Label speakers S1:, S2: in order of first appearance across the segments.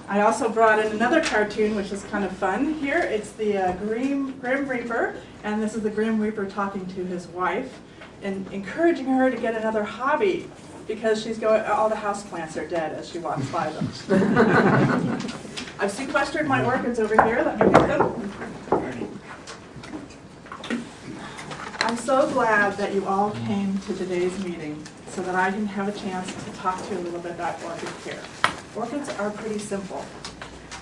S1: I also brought in another cartoon, which is kind of fun here. It's the Grim Reaper, and this is the Grim Reaper talking to his wife and encouraging her to get another hobby because she's going. All the houseplants are dead as she walks by them. I've sequestered my orchids over here. Let me get them. I'm so glad that you all came to today's meeting so that I can have a chance to talk to you a little bit about orchid care. Orchids are pretty simple.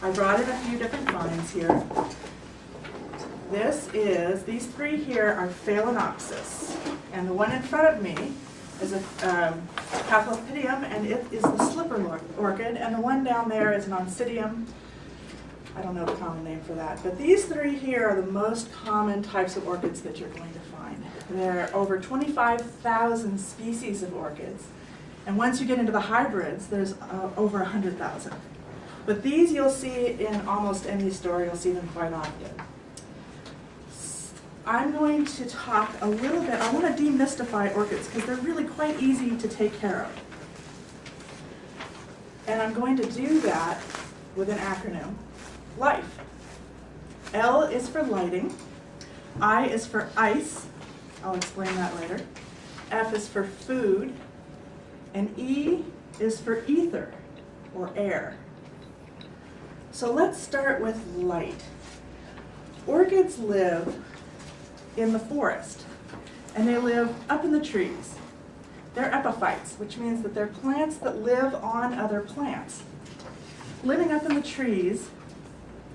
S1: I brought in a few different vines here. These three here are Phalaenopsis, and the one in front of me is a Paphlopedium, and it is the slipper orchid, and the one down there is an Oncidium. I don't know the common name for that, but these three here are the most common types of orchids that you're going to find. There are over 25,000 species of orchids, and once you get into the hybrids, there's over 100,000. But these you'll see in almost any store, you'll see them quite often. I'm going to talk a little bit, I want to demystify orchids because they're really quite easy to take care of. And I'm going to do that with an acronym, LIFE. L is for lighting, I is for ice, I'll explain that later, F is for food, and E is for ether, or air. So let's start with light. Orchids live in the forest, and they live up in the trees. They're epiphytes, which means that they're plants that live on other plants. Living up in the trees,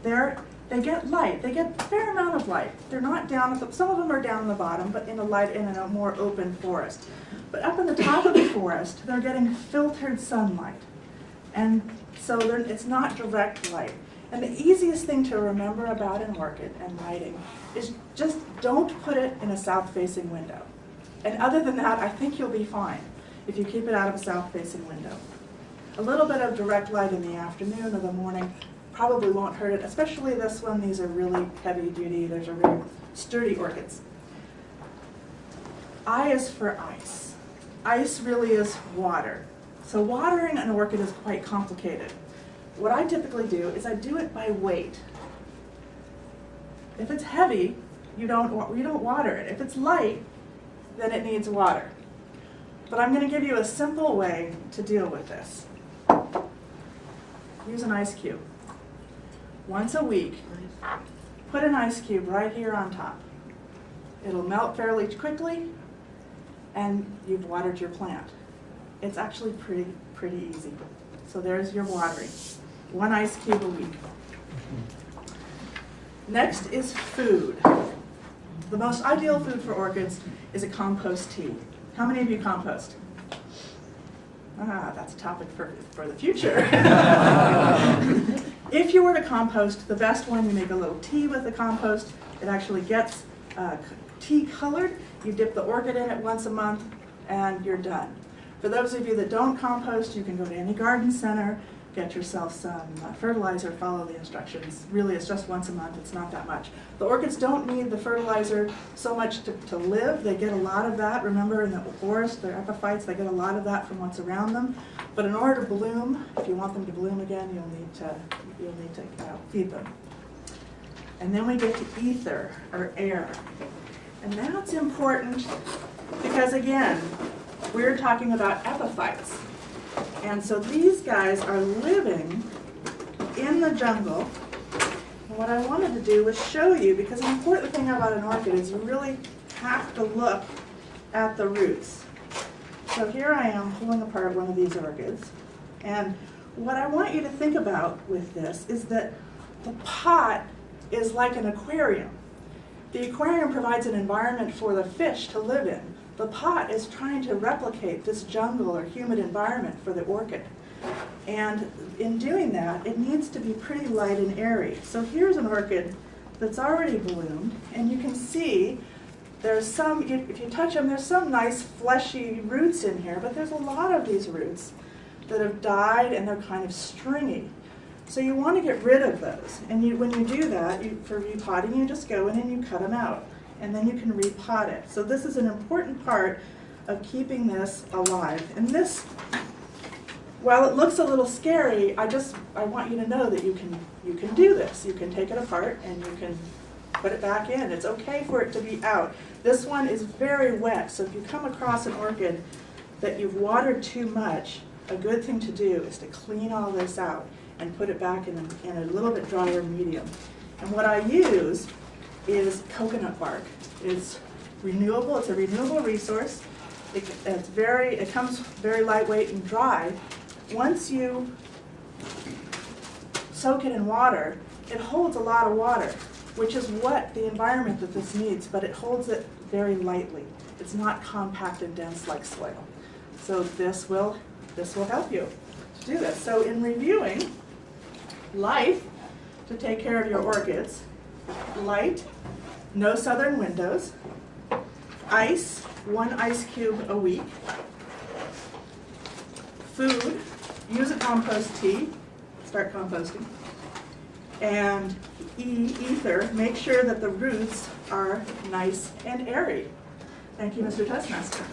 S1: they get light. They get a fair amount of light. They're not down at the, some of them are down in the bottom, but in a more open forest. But up in the top of the forest, they're getting filtered sunlight. And so it's not direct light. And the easiest thing to remember about an orchid and lighting is just don't put it in a south-facing window. And other than that, I think you'll be fine if you keep it out of a south-facing window. A little bit of direct light in the afternoon or the morning probably won't hurt it, especially this one. These are really heavy-duty. These are really sturdy orchids. I is for ice. Ice really is water. So watering an orchid is quite complicated. What I typically do is I do it by weight. If it's heavy, you don't water it. If it's light, then it needs water. But I'm going to give you a simple way to deal with this. Use an ice cube. Once a week, put an ice cube right here on top. It'll melt fairly quickly, and you've watered your plant. It's actually pretty easy. So there's your watering. 1 ice cube a week. Next is food. The most ideal food for orchids is a compost tea. How many of you compost? That's a topic for the future. If you were to compost, the best one, you make a little tea with the compost. It actually gets tea colored. You dip the orchid in it once a month, and you're done. For those of you that don't compost, you can go to any garden center, get yourself some fertilizer, follow the instructions. Really, it's just once a month. It's not that much. The orchids don't need the fertilizer so much to live. They get a lot of that. Remember, in the forest, they're epiphytes. They get a lot of that from what's around them. But in order to bloom, if you want them to bloom again, you'll need to feed them. And then we get to ether, or air. And that's important because, again, we're talking about epiphytes. And so these guys are living in the jungle. And what I wanted to do was show you, because the important thing about an orchid is you really have to look at the roots. So here I am pulling apart one of these orchids. And what I want you to think about with this is that the pot is like an aquarium. The aquarium provides an environment for the fish to live in. The pot is trying to replicate this jungle or humid environment for the orchid. And in doing that, it needs to be pretty light and airy. So here's an orchid that's already bloomed, and you can see there's some, if you touch them, there's some nice fleshy roots in here, but there's a lot of these roots that have died and they're kind of stringy. So you want to get rid of those. And when you do that, for repotting, you just go in and you cut them out. And then you can repot it. So this is an important part of keeping this alive. And this while it looks a little scary, I want you to know that you can do this. You can take it apart and you can put it back in. It's okay for it to be out. This one is very wet, so if you come across an orchid that you've watered too much, a good thing to do is to clean all this out and put it back in a little bit drier medium. And what I use is coconut bark. It's renewable, it's a renewable resource. It comes very lightweight and dry. Once you soak it in water, it holds a lot of water, which is what the environment that this needs, but it holds it very lightly. It's not compact and dense like soil. So this will help you to do this. So in reviewing, life, to take care of your orchids, light, no southern windows, ice, 1 ice cube a week, food, use a compost tea, start composting, and ether, make sure that the roots are nice and airy. Thank you, Mr. Testmaster.